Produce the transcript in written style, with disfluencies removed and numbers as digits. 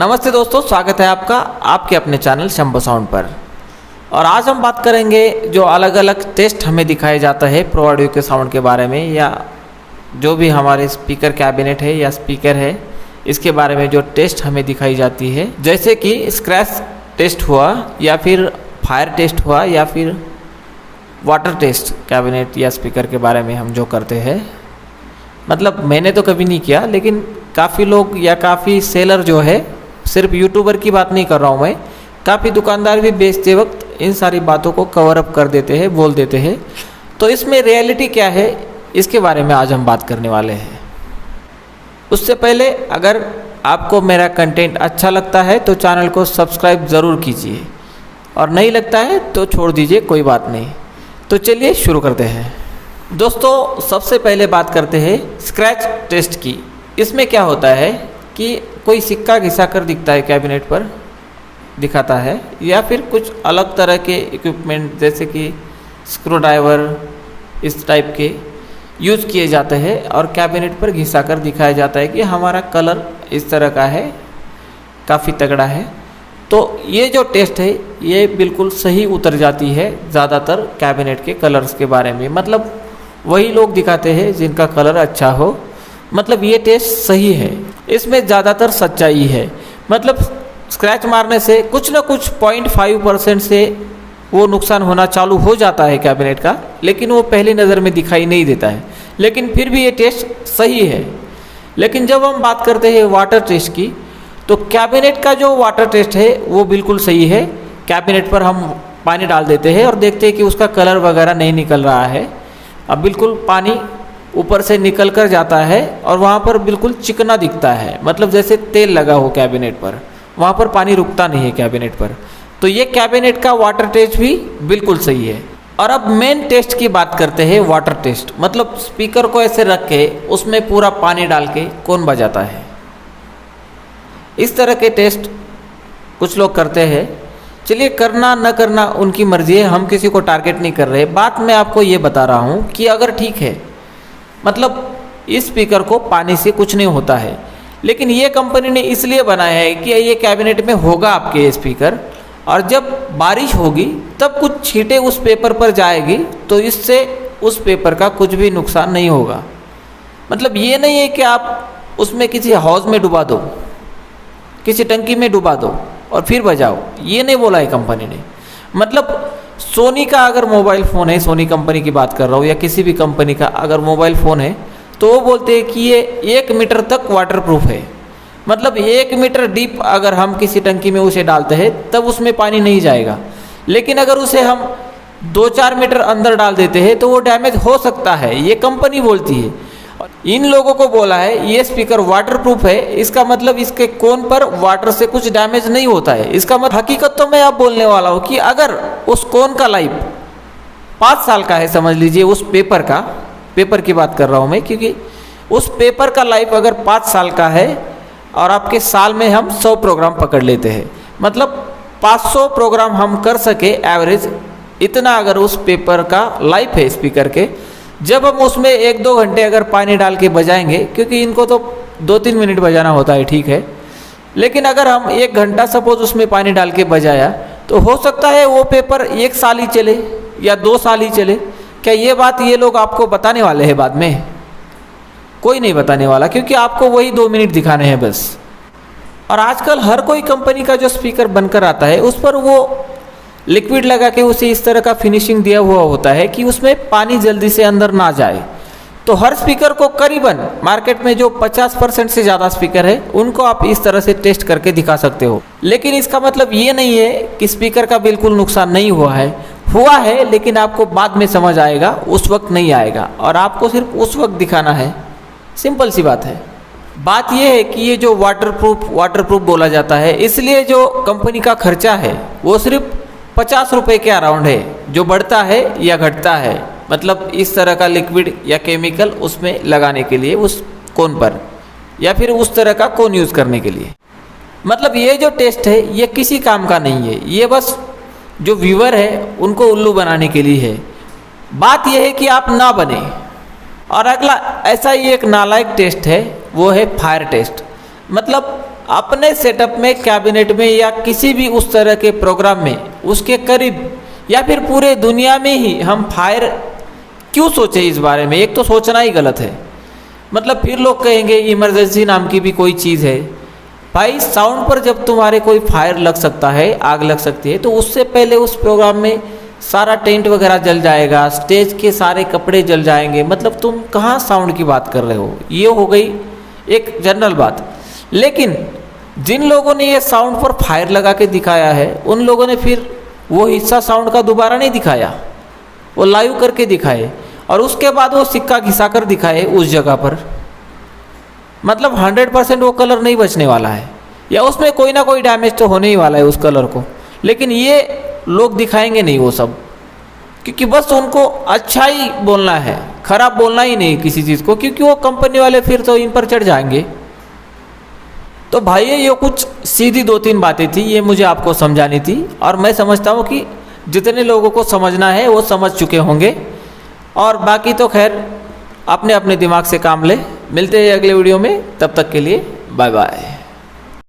नमस्ते दोस्तों, स्वागत है आपका आपके अपने चैनल शंभू साउंड पर। और आज हम बात करेंगे जो अलग अलग टेस्ट हमें दिखाए जाता है प्रो ऑडियो के साउंड के बारे में, या जो भी हमारे स्पीकर कैबिनेट है या स्पीकर है इसके बारे में जो टेस्ट हमें दिखाई जाती है, जैसे कि स्क्रैच टेस्ट हुआ या फिर फायर टेस्ट हुआ या फिर वाटर टेस्ट कैबिनेट या स्पीकर के बारे में हम जो करते हैं। मतलब मैंने तो कभी नहीं किया, लेकिन काफ़ी लोग या काफ़ी सेलर जो है, सिर्फ यूट्यूबर की बात नहीं कर रहा हूँ मैं, काफ़ी दुकानदार भी बेचते वक्त इन सारी बातों को कवर अप कर देते हैं, बोल देते हैं। तो इसमें रियलिटी क्या है इसके बारे में आज हम बात करने वाले हैं। उससे पहले अगर आपको मेरा कंटेंट अच्छा लगता है तो चैनल को सब्सक्राइब ज़रूर कीजिए, और नहीं लगता है तो छोड़ दीजिए, कोई बात नहीं। तो चलिए शुरू करते हैं। दोस्तों, सबसे पहले बात करते हैं स्क्रैच टेस्ट की। इसमें क्या होता है कि कोई सिक्का घिसा कर दिखता है कैबिनेट पर, दिखाता है, या फिर कुछ अलग तरह के इक्विपमेंट जैसे कि स्क्रू ड्राइवर इस टाइप के यूज़ किए जाते हैं और कैबिनेट पर घिसा कर दिखाया जाता है कि हमारा कलर इस तरह का है, काफ़ी तगड़ा है। तो ये जो टेस्ट है ये बिल्कुल सही उतर जाती है ज़्यादातर कैबिनेट के कलर्स के बारे में। मतलब वही लोग दिखाते हैं जिनका कलर अच्छा हो। मतलब ये टेस्ट सही है, इसमें ज़्यादातर सच्चाई है। मतलब स्क्रैच मारने से कुछ ना कुछ 0.5% से वो नुकसान होना चालू हो जाता है कैबिनेट का, लेकिन वो पहली नज़र में दिखाई नहीं देता है, लेकिन फिर भी ये टेस्ट सही है। लेकिन जब हम बात करते हैं वाटर टेस्ट की, तो कैबिनेट का जो वाटर टेस्ट है वो बिल्कुल सही है। कैबिनेट पर हम पानी डाल देते हैं और देखते हैं कि उसका कलर वगैरह नहीं निकल रहा है। अब बिल्कुल पानी ऊपर से निकल कर जाता है और वहाँ पर बिल्कुल चिकना दिखता है, मतलब जैसे तेल लगा हो कैबिनेट पर, वहाँ पर पानी रुकता नहीं है कैबिनेट पर। तो ये कैबिनेट का वाटर टेस्ट भी बिल्कुल सही है। और अब मेन टेस्ट की बात करते हैं, वाटर टेस्ट। मतलब स्पीकर को ऐसे रख के उसमें पूरा पानी डाल के कौन बजाता है। इस तरह के टेस्ट कुछ लोग करते हैं। चलिए, करना न करना उनकी मर्जी है, हम किसी को टारगेट नहीं कर रहे। बात मैं आपको ये बता रहा हूँ कि अगर ठीक है, मतलब इस स्पीकर को पानी से कुछ नहीं होता है, लेकिन ये कंपनी ने इसलिए बनाया है कि ये कैबिनेट में होगा आपके ये स्पीकर, और जब बारिश होगी तब कुछ छींटे उस पेपर पर जाएगी, तो इससे उस पेपर का कुछ भी नुकसान नहीं होगा। मतलब ये नहीं है कि आप उसमें किसी हौज में डुबा दो, किसी टंकी में डुबा दो और फिर बजाओ, ये नहीं बोला है कंपनी ने। मतलब सोनी का अगर मोबाइल फ़ोन है, सोनी कंपनी की बात कर रहा हूँ, या किसी भी कंपनी का अगर मोबाइल फ़ोन है, तो वो बोलते हैं कि ये 1 मीटर तक वाटर प्रूफ है। मतलब 1 मीटर डीप अगर हम किसी टंकी में उसे डालते हैं तब उसमें पानी नहीं जाएगा, लेकिन अगर उसे हम 2-4 मीटर अंदर डाल देते हैं तो वो डैमेज हो सकता है, ये कंपनी बोलती है। इन लोगों को बोला है ये स्पीकर वाटर प्रूफ है, इसका मतलब इसके कोन पर वाटर से कुछ डैमेज नहीं होता है। इसका मतलब हकीकत तो मैं आप बोलने वाला हूँ कि अगर उस कोन का लाइफ 5 साल का है, समझ लीजिए, उस पेपर की बात कर रहा हूँ मैं, क्योंकि उस पेपर का लाइफ अगर 5 साल का है और आपके साल में हम 100 प्रोग्राम पकड़ लेते हैं, मतलब 500 प्रोग्राम हम कर सके एवरेज, इतना अगर उस पेपर का लाइफ है स्पीकर के, जब हम उसमें 1-2 घंटे अगर पानी डाल के बजाएंगे, क्योंकि इनको तो 2-3 मिनट बजाना होता है, ठीक है, लेकिन अगर हम 1 घंटा सपोज उसमें पानी डाल के बजाया, तो हो सकता है वो पेपर 1 साल ही चले या 2 साल ही चले। क्या ये बात ये लोग आपको बताने वाले हैं बाद में? कोई नहीं बताने वाला, क्योंकि आपको वही 2 मिनट दिखाने हैं बस। और आजकल हर कोई कंपनी का जो स्पीकर बनकर आता है उस पर वो लिक्विड लगा के उसे इस तरह का फिनिशिंग दिया हुआ होता है कि उसमें पानी जल्दी से अंदर ना जाए। तो हर स्पीकर को करीबन मार्केट में जो 50% से ज़्यादा स्पीकर है उनको आप इस तरह से टेस्ट करके दिखा सकते हो। लेकिन इसका मतलब ये नहीं है कि स्पीकर का बिल्कुल नुकसान नहीं हुआ है, लेकिन आपको बाद में समझ आएगा, उस वक्त नहीं आएगा, और आपको सिर्फ उस वक्त दिखाना है। सिंपल सी बात है। बात यह है कि ये जो वाटर प्रूफ बोला जाता है, इसलिए जो कंपनी का खर्चा है वो सिर्फ 50 रुपये के अराउंड है, जो बढ़ता है या घटता है, मतलब इस तरह का लिक्विड या केमिकल उसमें लगाने के लिए उस कोन पर, या फिर उस तरह का कोन यूज़ करने के लिए। मतलब ये जो टेस्ट है ये किसी काम का नहीं है, ये बस जो व्यूअर है उनको उल्लू बनाने के लिए है। बात यह है कि आप ना बने। और अगला ऐसा ही एक नालायक टेस्ट है, वो है फायर टेस्ट। मतलब अपने सेटअप में, कैबिनेट में या किसी भी उस तरह के प्रोग्राम में उसके करीब या फिर पूरे दुनिया में ही हम फायर क्यों सोचे इस बारे में? एक तो सोचना ही गलत है। मतलब फिर लोग कहेंगे इमरजेंसी नाम की भी कोई चीज़ है। भाई साउंड पर जब तुम्हारे कोई फायर लग सकता है, आग लग सकती है, तो उससे पहले उस प्रोग्राम में सारा टेंट वगैरह जल जाएगा, स्टेज के सारे कपड़े जल जाएंगे। मतलब तुम कहाँ साउंड की बात कर रहे हो? ये हो गई एक जनरल बात। लेकिन जिन लोगों ने ये साउंड पर फायर लगा के दिखाया है, उन लोगों ने फिर वो हिस्सा साउंड का दोबारा नहीं दिखाया, वो लाइव करके दिखाए और उसके बाद वो सिक्का घिसा कर दिखाए उस जगह पर। मतलब 100% वो कलर नहीं बचने वाला है, या उसमें कोई ना कोई डैमेज तो होने ही वाला है उस कलर को। लेकिन ये लोग दिखाएंगे नहीं वो सब, क्योंकि बस उनको अच्छा ही बोलना है, खराब बोलना ही नहीं किसी चीज़ को, क्योंकि वो कंपनी वाले फिर तो इन पर चढ़ जाएंगे। तो भाई ये कुछ सीधी 2-3 बातें थी, ये मुझे आपको समझानी थी। और मैं समझता हूँ कि जितने लोगों को समझना है वो समझ चुके होंगे, और बाकी तो खैर अपने अपने दिमाग से काम ले। मिलते हैं अगले वीडियो में, तब तक के लिए बाय बाय।